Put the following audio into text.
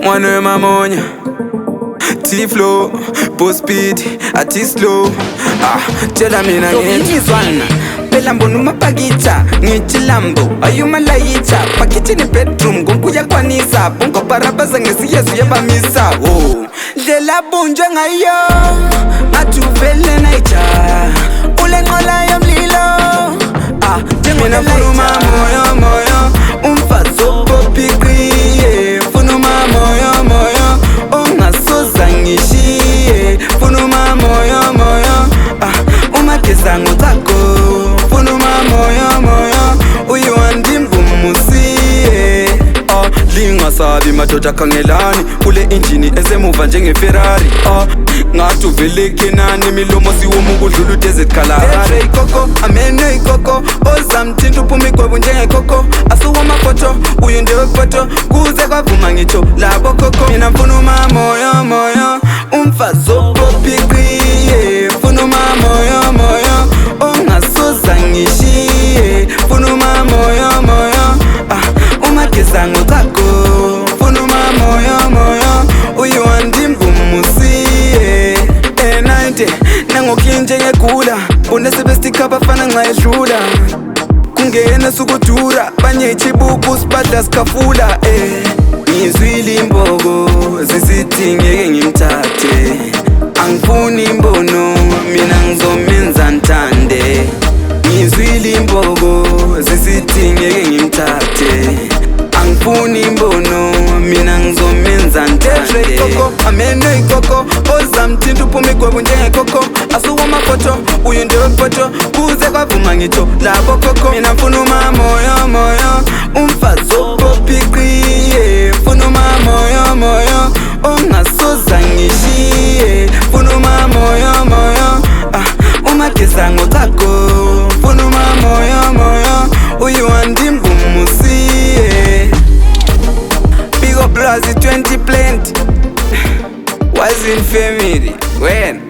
Mwana we mamonya T-flow, post speed, ati slow Tshela mina ngiyizwana Phela mbona umapakitsha Ngiyichilambo, ayumalayitsha Pakithi ni bedroom, ngompuya kwanisa Bongo parabaza ngesiyezu yabamisa Ndlela bunjwe ngayo Ngathi uvele naija Ule nqola yomlilo Mina mfuna moyo moyo Umfazi opopikriye Mfuna moyo moyo Ongasoza ngishiye Mfuna moyo moyo Umageza ngotako Mfuna moyo moyo Uyuandimbu musiye Lingasabi madoda kangelani Kule injini esemuva njenge Ferrari Ngathi uvele kenani milomo siwomu kudlula uteze kalahari Detre ikoko, amene ikoko Ozamthinta uphuma igwebu njenge koko Asuwa mafoto, uyu ndewe foto Kuze kwavuma ngitsho labo koko Mina mfuna moyo moyo Umfazi opopikriye Mfuna moyo moyo Ongasoza ngishiye Mfuna moyo moyo Umageza ngotako Mfuna moyo moyo Uyuandimbu musiye 90 nangokhini njengegula Bona sebestika bafana nxa edlula Kungena sukudura Banye ichibuku sibadla sikafula Ngizwile imbogo Zisithi ngeke ngimthathe Angifuni imbono Mina ngizomenza nthande Ngizwile imbogo Zisithi ngeke ngimthathe Angifuni imbono Mina ngizomenza nthande Ikoko, amene ikoko Ozamthinta uphuma igwebu njenge koko Asuwa mafoto, uyu ndewe foto Kuze kwavuma ngitsho labo koko Mina mfuna moyo moyo Umfazi opopikriye Mfuna moyo moyo Ongasoza ngishiye Mfuna moyo moyo Umageza ngotako Mfuna moyo moyo Uyuandimbu musiye Big up Blazi 20 plenty Was in family when